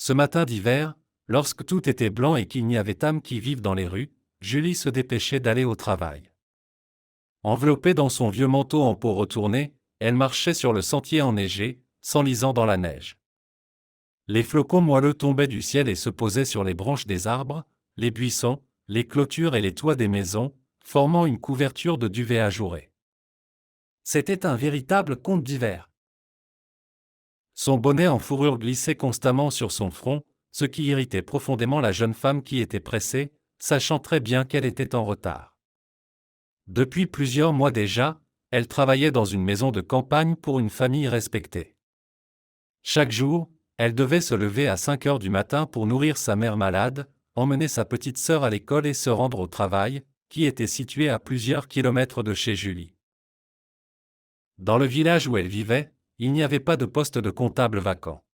Ce matin d'hiver, lorsque tout était blanc et qu'il n'y avait âme qui vive dans les rues, Julie se dépêchait d'aller au travail. Enveloppée dans son vieux manteau en peau retournée, elle marchait sur le sentier enneigé, s'enlisant dans la neige. Les flocons moelleux tombaient du ciel et se posaient sur les branches des arbres, les buissons, les clôtures et les toits des maisons, formant une couverture de duvet ajouré. C'était un véritable conte d'hiver. Son bonnet en fourrure glissait constamment sur son front, ce qui irritait profondément la jeune femme qui était pressée, sachant très bien qu'elle était en retard. Depuis plusieurs mois déjà, elle travaillait dans une maison de campagne pour une famille respectée. Chaque jour, elle devait se lever à 5 heures du matin pour nourrir sa mère malade, emmener sa petite sœur à l'école et se rendre au travail, qui était situé à plusieurs kilomètres de chez Julie. Dans le village où elle vivait, il n'y avait pas de poste de comptable vacant.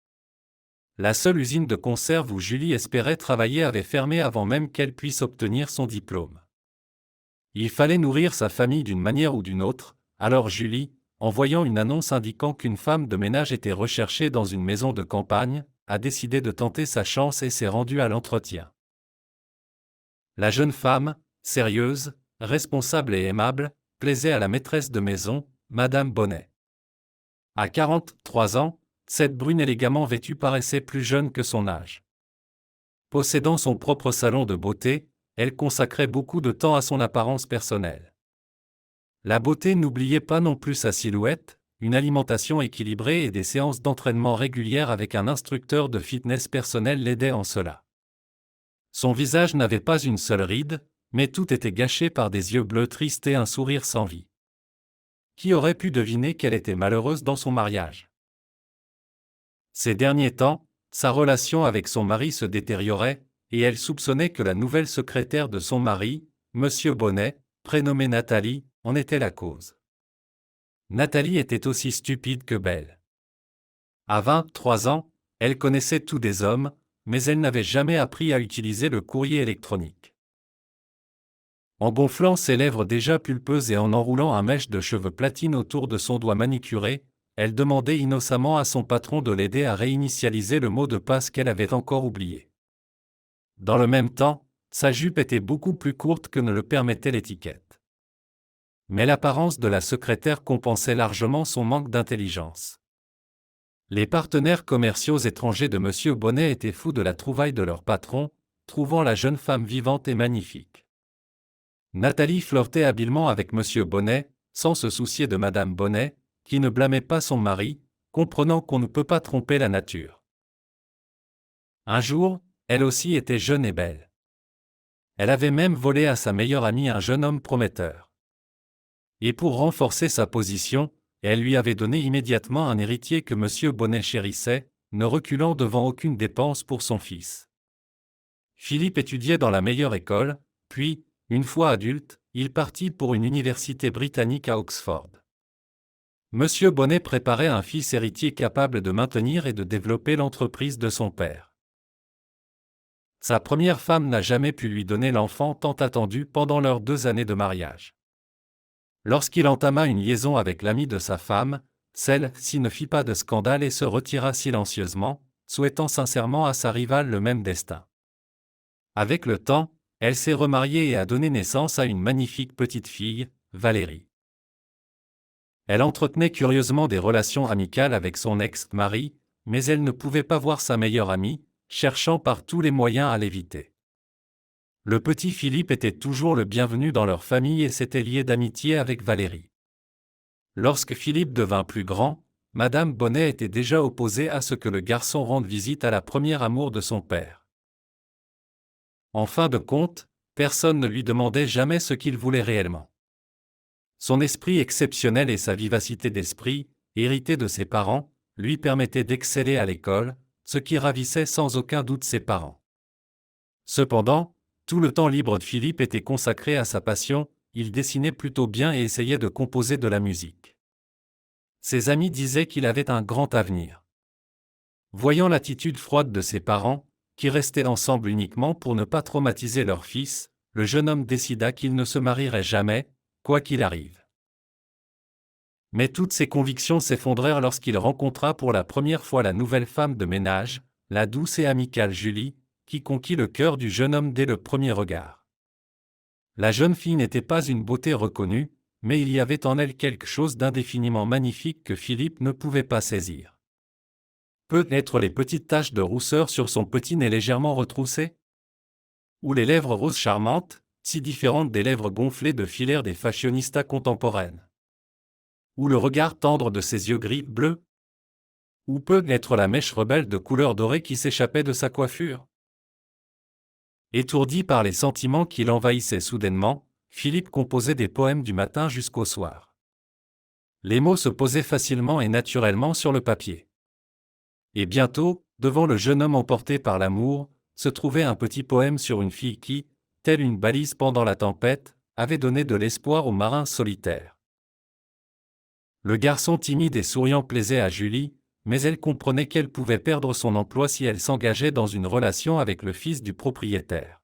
La seule usine de conserve où Julie espérait travailler avait fermé avant même qu'elle puisse obtenir son diplôme. Il fallait nourrir sa famille d'une manière ou d'une autre, alors Julie, en voyant une annonce indiquant qu'une femme de ménage était recherchée dans une maison de campagne, a décidé de tenter sa chance et s'est rendue à l'entretien. La jeune femme, sérieuse, responsable et aimable, plaisait à la maîtresse de maison, Madame Bonnet. À 43 ans, cette brune élégamment vêtue paraissait plus jeune que son âge. Possédant son propre salon de beauté, elle consacrait beaucoup de temps à son apparence personnelle. La beauté n'oubliait pas non plus sa silhouette, une alimentation équilibrée et des séances d'entraînement régulières avec un instructeur de fitness personnel l'aidaient en cela. Son visage n'avait pas une seule ride, mais tout était gâché par des yeux bleus tristes et un sourire sans vie. Qui aurait pu deviner qu'elle était malheureuse dans son mariage? Ces derniers temps, sa relation avec son mari se détériorait, et elle soupçonnait que la nouvelle secrétaire de son mari, Monsieur Bonnet, prénommée Nathalie, en était la cause. Nathalie était aussi stupide que belle. À 23 ans, elle connaissait tous des hommes, mais elle n'avait jamais appris à utiliser le courrier électronique. En gonflant ses lèvres déjà pulpeuses et en enroulant un mèche de cheveux platine autour de son doigt manicuré, elle demandait innocemment à son patron de l'aider à réinitialiser le mot de passe qu'elle avait encore oublié. Dans le même temps, sa jupe était beaucoup plus courte que ne le permettait l'étiquette. Mais l'apparence de la secrétaire compensait largement son manque d'intelligence. Les partenaires commerciaux étrangers de M. Bonnet étaient fous de la trouvaille de leur patron, trouvant la jeune femme vivante et magnifique. Nathalie flirtait habilement avec M. Bonnet, sans se soucier de Madame Bonnet, qui ne blâmait pas son mari, comprenant qu'on ne peut pas tromper la nature. Un jour, elle aussi était jeune et belle. Elle avait même volé à sa meilleure amie un jeune homme prometteur. Et pour renforcer sa position, elle lui avait donné immédiatement un héritier que M. Bonnet chérissait, ne reculant devant aucune dépense pour son fils. Philippe étudiait dans la meilleure école, puis, une fois adulte, il partit pour une université britannique à Oxford. M. Bonnet préparait un fils héritier capable de maintenir et de développer l'entreprise de son père. Sa première femme n'a jamais pu lui donner l'enfant tant attendu pendant leurs 2 années de mariage. Lorsqu'il entama une liaison avec l'amie de sa femme, celle-ci ne fit pas de scandale et se retira silencieusement, souhaitant sincèrement à sa rivale le même destin. Avec le temps, elle s'est remariée et a donné naissance à une magnifique petite fille, Valérie. Elle entretenait curieusement des relations amicales avec son ex-mari, mais elle ne pouvait pas voir sa meilleure amie, cherchant par tous les moyens à l'éviter. Le petit Philippe était toujours le bienvenu dans leur famille et s'était lié d'amitié avec Valérie. Lorsque Philippe devint plus grand, Madame Bonnet était déjà opposée à ce que le garçon rende visite à la première amour de son père. En fin de compte, personne ne lui demandait jamais ce qu'il voulait réellement. Son esprit exceptionnel et sa vivacité d'esprit, héritée de ses parents, lui permettaient d'exceller à l'école, ce qui ravissait sans aucun doute ses parents. Cependant, tout le temps libre de Philippe était consacré à sa passion, il dessinait plutôt bien et essayait de composer de la musique. Ses amis disaient qu'il avait un grand avenir. Voyant l'attitude froide de ses parents, qui restaient ensemble uniquement pour ne pas traumatiser leur fils, le jeune homme décida qu'il ne se marierait jamais, quoi qu'il arrive. Mais toutes ses convictions s'effondrèrent lorsqu'il rencontra pour la première fois la nouvelle femme de ménage, la douce et amicale Julie, qui conquit le cœur du jeune homme dès le premier regard. La jeune fille n'était pas une beauté reconnue, mais il y avait en elle quelque chose d'indéfiniment magnifique que Philippe ne pouvait pas saisir. Peut-être les petites taches de rousseur sur son petit nez légèrement retroussé? Ou les lèvres roses charmantes, si différentes des lèvres gonflées de filaire des fashionistas contemporaines? Ou le regard tendre de ses yeux gris-bleus? Ou peut-être la mèche rebelle de couleur dorée qui s'échappait de sa coiffure? Étourdi par les sentiments qui l'envahissaient soudainement, Philippe composait des poèmes du matin jusqu'au soir. Les mots se posaient facilement et naturellement sur le papier. Et bientôt, devant le jeune homme emporté par l'amour, se trouvait un petit poème sur une fille qui, telle une balise pendant la tempête, avait donné de l'espoir aux marins solitaires. Le garçon timide et souriant plaisait à Julie, mais elle comprenait qu'elle pouvait perdre son emploi si elle s'engageait dans une relation avec le fils du propriétaire.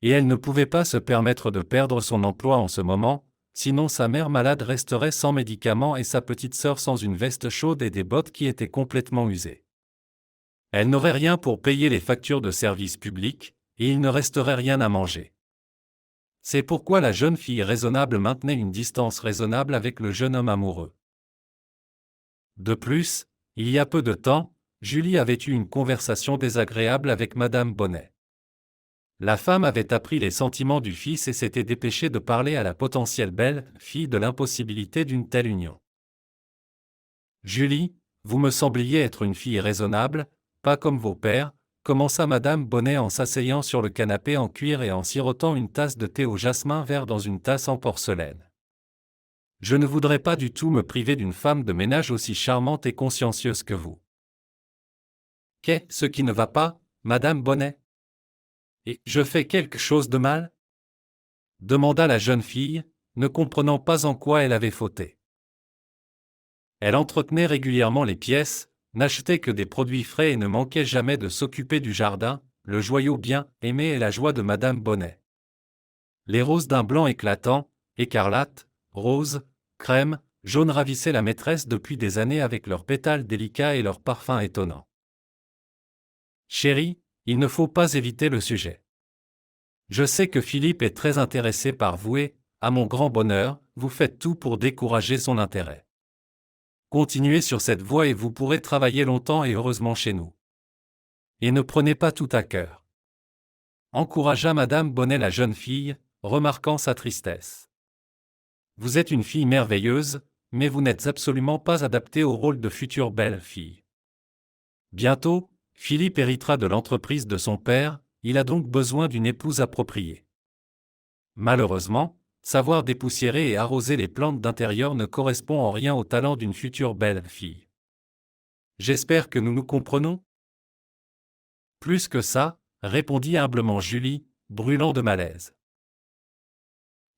Et elle ne pouvait pas se permettre de perdre son emploi en ce moment, sinon sa mère malade resterait sans médicaments et sa petite sœur sans une veste chaude et des bottes qui étaient complètement usées. Elle n'aurait rien pour payer les factures de service public, et il ne resterait rien à manger. C'est pourquoi la jeune fille raisonnable maintenait une distance raisonnable avec le jeune homme amoureux. De plus, il y a peu de temps, Julie avait eu une conversation désagréable avec Madame Bonnet. La femme avait appris les sentiments du fils et s'était dépêchée de parler à la potentielle belle-fille de l'impossibilité d'une telle union. Julie, vous me sembliez être une fille raisonnable, pas comme vos pères, commença Madame Bonnet en s'asseyant sur le canapé en cuir et en sirotant une tasse de thé au jasmin vert dans une tasse en porcelaine. Je ne voudrais pas du tout me priver d'une femme de ménage aussi charmante et consciencieuse que vous. Qu'est-ce qui ne va pas, Madame Bonnet? Et je fais quelque chose de mal? Demanda la jeune fille, ne comprenant pas en quoi elle avait fauté. Elle entretenait régulièrement les pièces, n'achetait que des produits frais et ne manquait jamais de s'occuper du jardin, le joyau bien aimé et la joie de Madame Bonnet. Les roses d'un blanc éclatant, écarlate, rose, crème, jaune ravissaient la maîtresse depuis des années avec leurs pétales délicats et leurs parfums étonnants. Chérie, il ne faut pas éviter le sujet. Je sais que Philippe est très intéressé par vous et, à mon grand bonheur, vous faites tout pour décourager son intérêt. Continuez sur cette voie et vous pourrez travailler longtemps et heureusement chez nous. Et ne prenez pas tout à cœur. Encouragea Madame Bonnet la jeune fille, remarquant sa tristesse. Vous êtes une fille merveilleuse, mais vous n'êtes absolument pas adaptée au rôle de future belle-fille. Bientôt, Philippe héritera de l'entreprise de son père, il a donc besoin d'une épouse appropriée. Malheureusement, savoir dépoussiérer et arroser les plantes d'intérieur ne correspond en rien au talent d'une future belle-fille. J'espère que nous nous comprenons? Plus que ça, répondit humblement Julie, brûlant de malaise.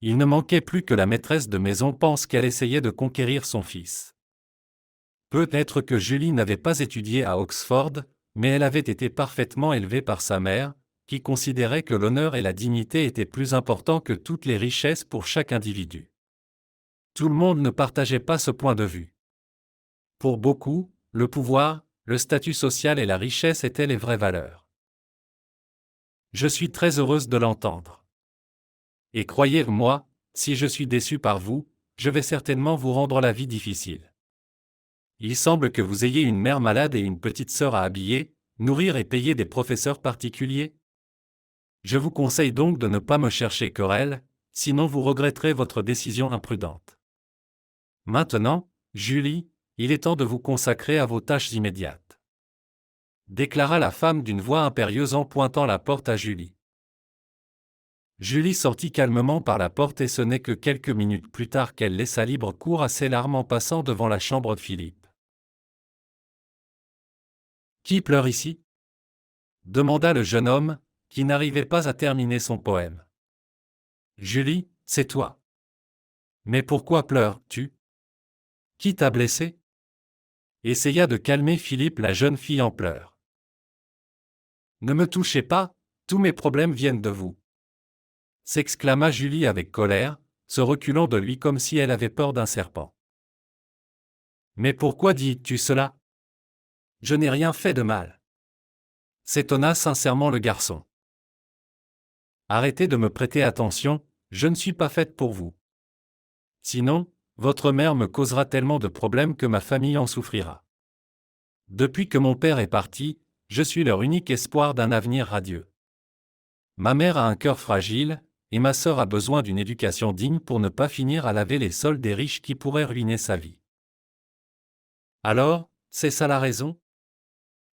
Il ne manquait plus que la maîtresse de maison pense qu'elle essayait de conquérir son fils. Peut-être que Julie n'avait pas étudié à Oxford, mais elle avait été parfaitement élevée par sa mère, qui considérait que l'honneur et la dignité étaient plus importants que toutes les richesses pour chaque individu. Tout le monde ne partageait pas ce point de vue. Pour beaucoup, le pouvoir, le statut social et la richesse étaient les vraies valeurs. Je suis très heureuse de l'entendre. Et croyez-moi, si je suis déçu par vous, je vais certainement vous rendre la vie difficile. Il semble que vous ayez une mère malade et une petite sœur à habiller, nourrir et payer des professeurs particuliers. Je vous conseille donc de ne pas me chercher querelle, sinon vous regretterez votre décision imprudente. Maintenant, Julie, il est temps de vous consacrer à vos tâches immédiates. Déclara la femme d'une voix impérieuse en pointant la porte à Julie. Julie sortit calmement par la porte et ce n'est que quelques minutes plus tard qu'elle laissa libre cours à ses larmes en passant devant la chambre de Philippe. « Qui pleure ici ?» demanda le jeune homme, qui n'arrivait pas à terminer son poème. « Julie, c'est toi. Mais pourquoi pleures-tu? Qui t'a blessé ?» essaya de calmer Philippe la jeune fille en pleurs. « Ne me touchez pas, tous mes problèmes viennent de vous. » s'exclama Julie avec colère, se reculant de lui comme si elle avait peur d'un serpent. « Mais pourquoi dis-tu cela? Je n'ai rien fait de mal. s'étonna sincèrement le garçon. Arrêtez de me prêter attention, je ne suis pas faite pour vous. Sinon, votre mère me causera tellement de problèmes que ma famille en souffrira. Depuis que mon père est parti, je suis leur unique espoir d'un avenir radieux. Ma mère a un cœur fragile, et ma sœur a besoin d'une éducation digne pour ne pas finir à laver les sols des riches qui pourraient ruiner sa vie. Alors, c'est ça la raison?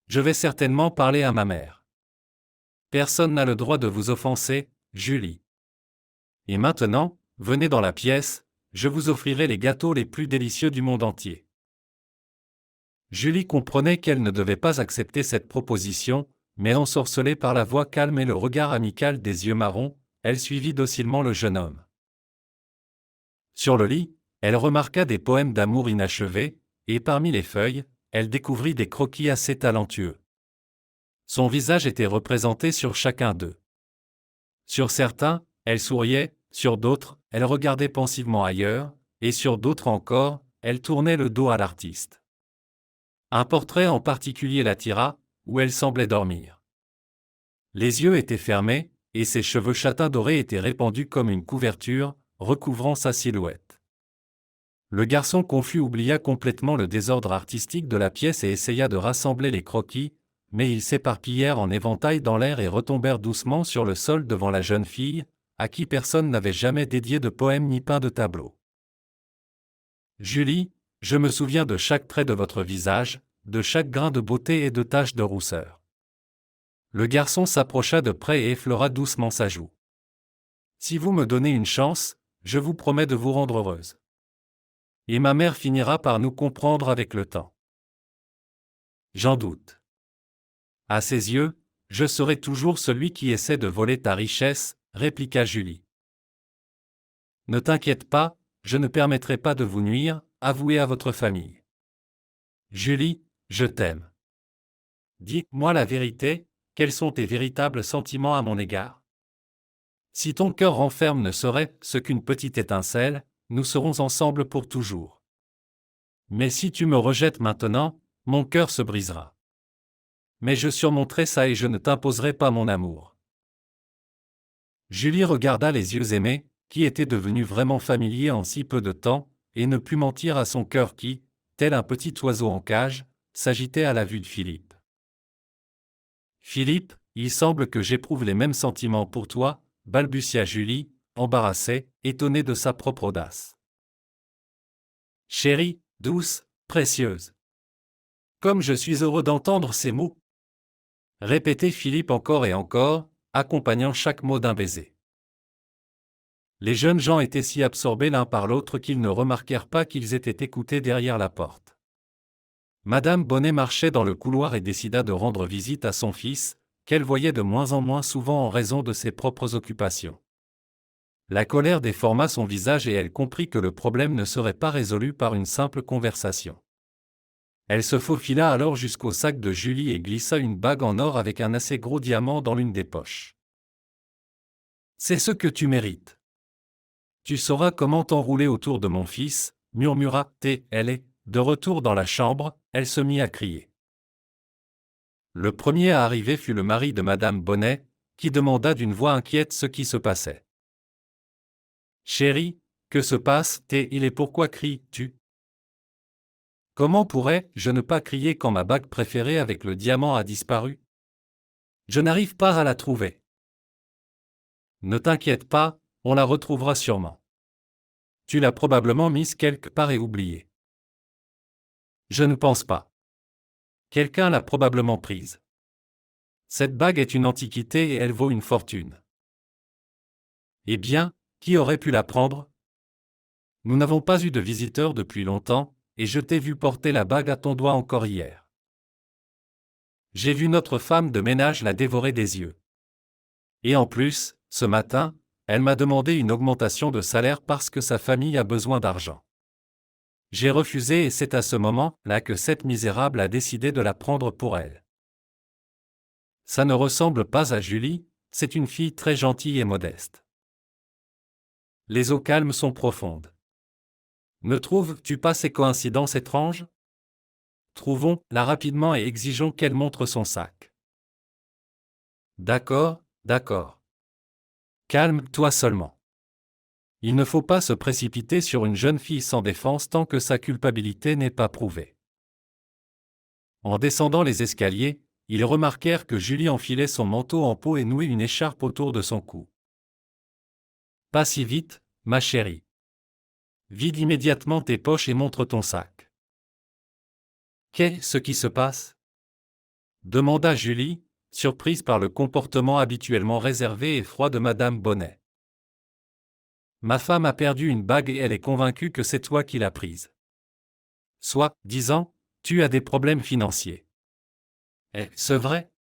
Je vais certainement parler à ma mère. Personne n'a le droit de vous offenser, Julie. Et maintenant, venez dans la pièce, je vous offrirai les gâteaux les plus délicieux du monde entier. Julie comprenait qu'elle ne devait pas accepter cette proposition, mais ensorcelée par la voix calme et le regard amical des yeux marrons, elle suivit docilement le jeune homme. Sur le lit, elle remarqua des poèmes d'amour inachevés, et parmi les feuilles, elle découvrit des croquis assez talentueux. Son visage était représenté sur chacun d'eux. Sur certains, elle souriait, sur d'autres, elle regardait pensivement ailleurs, et sur d'autres encore, elle tournait le dos à l'artiste. Un portrait en particulier l'attira, où elle semblait dormir. Les yeux étaient fermés, et ses cheveux châtains dorés étaient répandus comme une couverture, recouvrant sa silhouette. Le garçon confus oublia complètement le désordre artistique de la pièce et essaya de rassembler les croquis, mais ils s'éparpillèrent en éventail dans l'air et retombèrent doucement sur le sol devant la jeune fille, à qui personne n'avait jamais dédié de poème ni peint de tableau. Julie, je me souviens de chaque trait de votre visage, de chaque grain de beauté et de taches de rousseur. Le garçon s'approcha de près et effleura doucement sa joue. Si vous me donnez une chance, je vous promets de vous rendre heureuse. Et ma mère finira par nous comprendre avec le temps. J'en doute. À ses yeux, je serai toujours celui qui essaie de voler ta richesse, répliqua Julie. Ne t'inquiète pas, je ne permettrai pas de vous nuire, avouez à votre famille. Julie, je t'aime. Dis-moi la vérité, quels sont tes véritables sentiments à mon égard? Si ton cœur renferme ne serait ce qu'une petite étincelle, nous serons ensemble pour toujours. Mais si tu me rejettes maintenant, mon cœur se brisera. Mais je surmonterai ça et je ne t'imposerai pas mon amour. Julie regarda les yeux aimés, qui étaient devenus vraiment familiers en si peu de temps, et ne put mentir à son cœur qui, tel un petit oiseau en cage, s'agitait à la vue de Philippe. Philippe, il semble que j'éprouve les mêmes sentiments pour toi, balbutia Julie, embarrassée, étonnée de sa propre audace. Chérie, douce, précieuse. Comme je suis heureux d'entendre ces mots, répétait Philippe encore et encore, accompagnant chaque mot d'un baiser. Les jeunes gens étaient si absorbés l'un par l'autre qu'ils ne remarquèrent pas qu'ils étaient écoutés derrière la porte. Madame Bonnet marchait dans le couloir et décida de rendre visite à son fils, qu'elle voyait de moins en moins souvent en raison de ses propres occupations. La colère déforma son visage et elle comprit que le problème ne serait pas résolu par une simple conversation. Elle se faufila alors jusqu'au sac de Julie et glissa une bague en or avec un assez gros diamant dans l'une des poches. « C'est ce que tu mérites. Tu sauras comment t'enrouler autour de mon fils, murmura-t-elle et, de retour dans la chambre, elle se mit à crier. Le premier à arriver fut le mari de Madame Bonnet, qui demanda d'une voix inquiète ce qui se passait. « Chérie, que se passe-t-il et pourquoi cries-tu ? » Comment pourrais-je ne pas crier quand ma bague préférée avec le diamant a disparu? Je n'arrive pas à la trouver. Ne t'inquiète pas, on la retrouvera sûrement. Tu l'as probablement mise quelque part et oubliée. Je ne pense pas. Quelqu'un l'a probablement prise. Cette bague est une antiquité et elle vaut une fortune. Eh bien, qui aurait pu la prendre? Nous n'avons pas eu de visiteurs depuis longtemps, et je t'ai vu porter la bague à ton doigt encore hier. J'ai vu notre femme de ménage la dévorer des yeux. Et en plus, ce matin, elle m'a demandé une augmentation de salaire parce que sa famille a besoin d'argent. J'ai refusé et c'est à ce moment-là que cette misérable a décidé de la prendre pour elle. Ça ne ressemble pas à Julie, c'est une fille très gentille et modeste. Les eaux calmes sont profondes. Ne trouves-tu pas ces coïncidences étranges? Trouvons-la rapidement et exigeons qu'elle montre son sac. D'accord, d'accord. Calme-toi seulement. Il ne faut pas se précipiter sur une jeune fille sans défense tant que sa culpabilité n'est pas prouvée. En descendant les escaliers, ils remarquèrent que Julie enfilait son manteau en peau et nouait une écharpe autour de son cou. Pas si vite, ma chérie. Vide immédiatement tes poches et montre ton sac. Qu'est-ce qui se passe? Demanda Julie, surprise par le comportement habituellement réservé et froid de Madame Bonnet. Ma femme a perdu une bague et elle est convaincue que c'est toi qui l'as prise. Soit, disant, tu as des problèmes financiers. Est-ce vrai?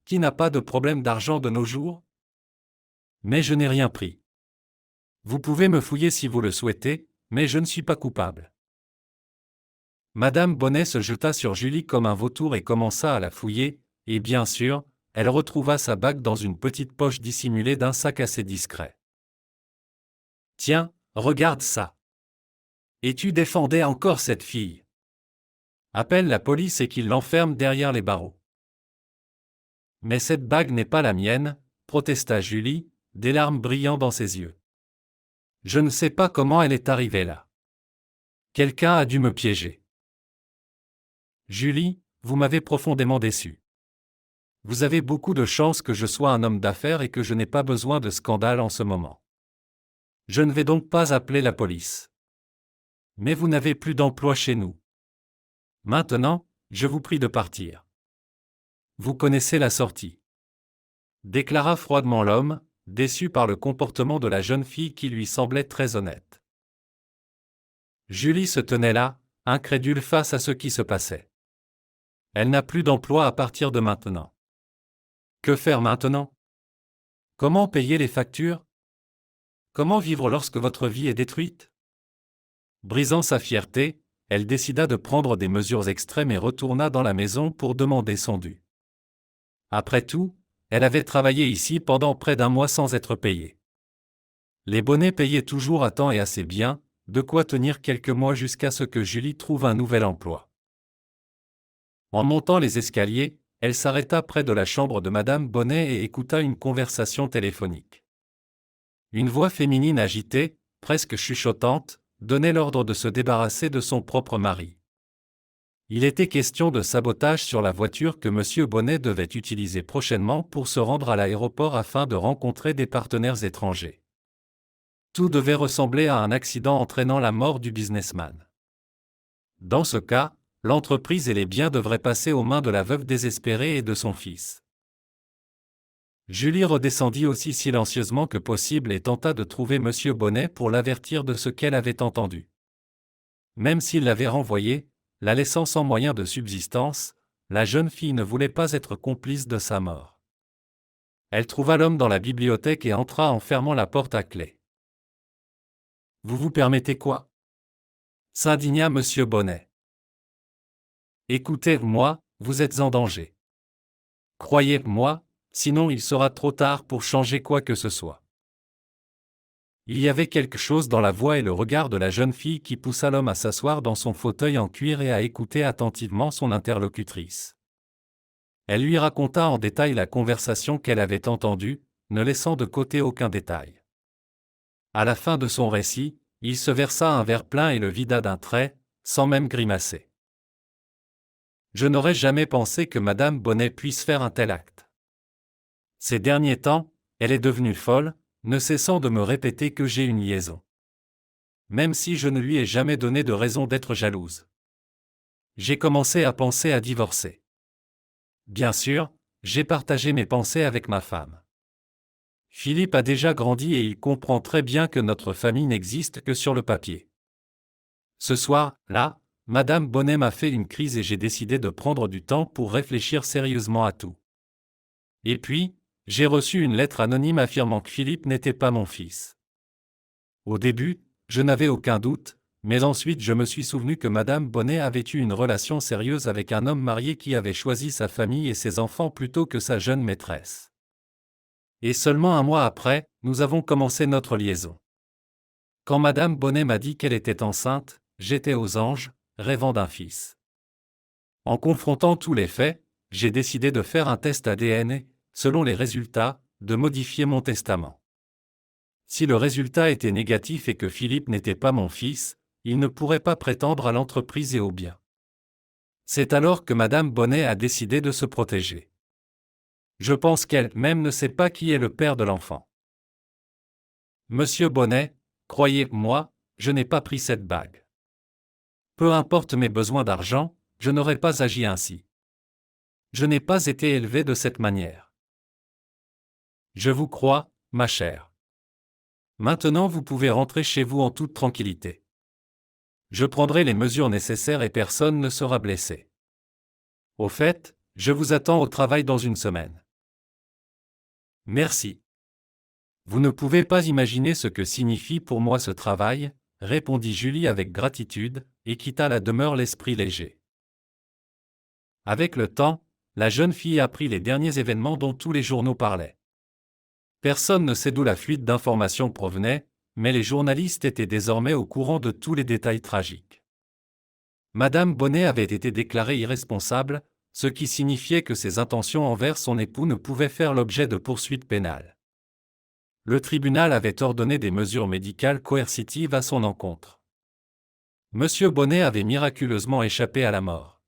Qui n'a pas de problème d'argent de nos jours? Mais je n'ai rien pris. Vous pouvez me fouiller si vous le souhaitez, mais je ne suis pas coupable. Madame Bonnet se jeta sur Julie comme un vautour et commença à la fouiller, et bien sûr, elle retrouva sa bague dans une petite poche dissimulée d'un sac assez discret. Tiens, regarde ça. Et tu défendais encore cette fille. Appelle la police et qu'il l'enferme derrière les barreaux. Mais cette bague n'est pas la mienne, protesta Julie, des larmes brillant dans ses yeux. Je ne sais pas comment elle est arrivée là. Quelqu'un a dû me piéger. Julie, vous m'avez profondément déçu. Vous avez beaucoup de chance que je sois un homme d'affaires et que je n'ai pas besoin de scandale en ce moment. Je ne vais donc pas appeler la police. Mais vous n'avez plus d'emploi chez nous. Maintenant, je vous prie de partir. Vous connaissez la sortie. Déclara froidement l'homme, déçu par le comportement de la jeune fille qui lui semblait très honnête. Julie se tenait là, incrédule face à ce qui se passait. Elle n'a plus d'emploi à partir de maintenant. Que faire maintenant? Comment payer les factures? Comment vivre lorsque votre vie est détruite? Brisant sa fierté, elle décida de prendre des mesures extrêmes et retourna dans la maison pour demander son dû. Après tout, elle avait travaillé ici pendant près d'un mois sans être payée. Les Bonnet payaient toujours à temps et assez bien, de quoi tenir quelques mois jusqu'à ce que Julie trouve un nouvel emploi. En montant les escaliers, elle s'arrêta près de la chambre de Madame Bonnet et écouta une conversation téléphonique. Une voix féminine agitée, presque chuchotante, donnait l'ordre de se débarrasser de son propre mari. Il était question de sabotage sur la voiture que M. Bonnet devait utiliser prochainement pour se rendre à l'aéroport afin de rencontrer des partenaires étrangers. Tout devait ressembler à un accident entraînant la mort du businessman. Dans ce cas, l'entreprise et les biens devraient passer aux mains de la veuve désespérée et de son fils. Julie redescendit aussi silencieusement que possible et tenta de trouver M. Bonnet pour l'avertir de ce qu'elle avait entendu. Même s'il l'avait renvoyée, la laissant sans moyen de subsistance, la jeune fille ne voulait pas être complice de sa mort. Elle trouva l'homme dans la bibliothèque et entra en fermant la porte à clé. « Vous vous permettez quoi » s'indigna M. Bonnet. « Écoutez-moi, vous êtes en danger. Croyez-moi, sinon il sera trop tard pour changer quoi que ce soit. » Il y avait quelque chose dans la voix et le regard de la jeune fille qui poussa l'homme à s'asseoir dans son fauteuil en cuir et à écouter attentivement son interlocutrice. Elle lui raconta en détail la conversation qu'elle avait entendue, ne laissant de côté aucun détail. À la fin de son récit, il se versa un verre plein et le vida d'un trait, sans même grimacer. Je n'aurais jamais pensé que Madame Bonnet puisse faire un tel acte. Ces derniers temps, elle est devenue folle, ne cessant de me répéter que j'ai une liaison. Même si je ne lui ai jamais donné de raison d'être jalouse. J'ai commencé à penser à divorcer. Bien sûr, j'ai partagé mes pensées avec ma femme. Philippe a déjà grandi et il comprend très bien que notre famille n'existe que sur le papier. Ce soir-là, Madame Bonnet m'a fait une crise et j'ai décidé de prendre du temps pour réfléchir sérieusement à tout. Et puis, j'ai reçu une lettre anonyme affirmant que Philippe n'était pas mon fils. Au début, je n'avais aucun doute, mais ensuite je me suis souvenu que Madame Bonnet avait eu une relation sérieuse avec un homme marié qui avait choisi sa famille et ses enfants plutôt que sa jeune maîtresse. Et seulement un mois après, nous avons commencé notre liaison. Quand Madame Bonnet m'a dit qu'elle était enceinte, j'étais aux anges, rêvant d'un fils. En confrontant tous les faits, j'ai décidé de faire un test ADN et, selon les résultats, de modifier mon testament. Si le résultat était négatif et que Philippe n'était pas mon fils, il ne pourrait pas prétendre à l'entreprise et aux biens. C'est alors que Madame Bonnet a décidé de se protéger. Je pense qu'elle-même ne sait pas qui est le père de l'enfant. Monsieur Bonnet, croyez-moi, je n'ai pas pris cette bague. Peu importe mes besoins d'argent, je n'aurais pas agi ainsi. Je n'ai pas été élevé de cette manière. Je vous crois, ma chère. Maintenant vous pouvez rentrer chez vous en toute tranquillité. Je prendrai les mesures nécessaires et personne ne sera blessé. Au fait, je vous attends au travail dans une semaine. Merci. Vous ne pouvez pas imaginer ce que signifie pour moi ce travail, répondit Julie avec gratitude, et quitta la demeure l'esprit léger. Avec le temps, la jeune fille apprit les derniers événements dont tous les journaux parlaient. Personne ne sait d'où la fuite d'informations provenait, mais les journalistes étaient désormais au courant de tous les détails tragiques. Madame Bonnet avait été déclarée irresponsable, ce qui signifiait que ses intentions envers son époux ne pouvaient faire l'objet de poursuites pénales. Le tribunal avait ordonné des mesures médicales coercitives à son encontre. Monsieur Bonnet avait miraculeusement échappé à la mort.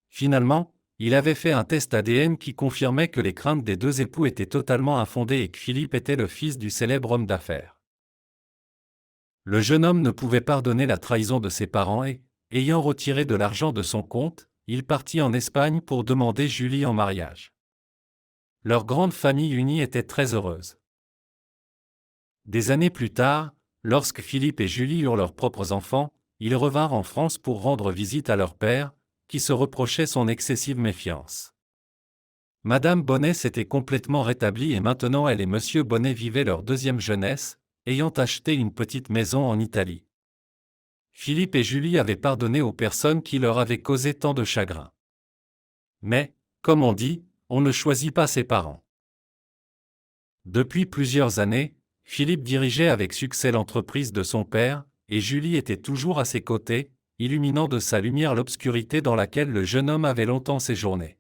Finalement, il avait fait un test ADN qui confirmait que les craintes des deux époux étaient totalement infondées et que Philippe était le fils du célèbre homme d'affaires. Le jeune homme ne pouvait pardonner la trahison de ses parents et, ayant retiré de l'argent de son compte, il partit en Espagne pour demander Julie en mariage. Leur grande famille unie était très heureuse. Des années plus tard, lorsque Philippe et Julie eurent leurs propres enfants, ils revinrent en France pour rendre visite à leur père, qui se reprochait son excessive méfiance. Madame Bonnet s'était complètement rétablie et maintenant elle et Monsieur Bonnet vivaient leur deuxième jeunesse, ayant acheté une petite maison en Italie. Philippe et Julie avaient pardonné aux personnes qui leur avaient causé tant de chagrin. Mais, comme on dit, on ne choisit pas ses parents. Depuis plusieurs années, Philippe dirigeait avec succès l'entreprise de son père, et Julie était toujours à ses côtés, illuminant de sa lumière l'obscurité dans laquelle le jeune homme avait longtemps séjourné.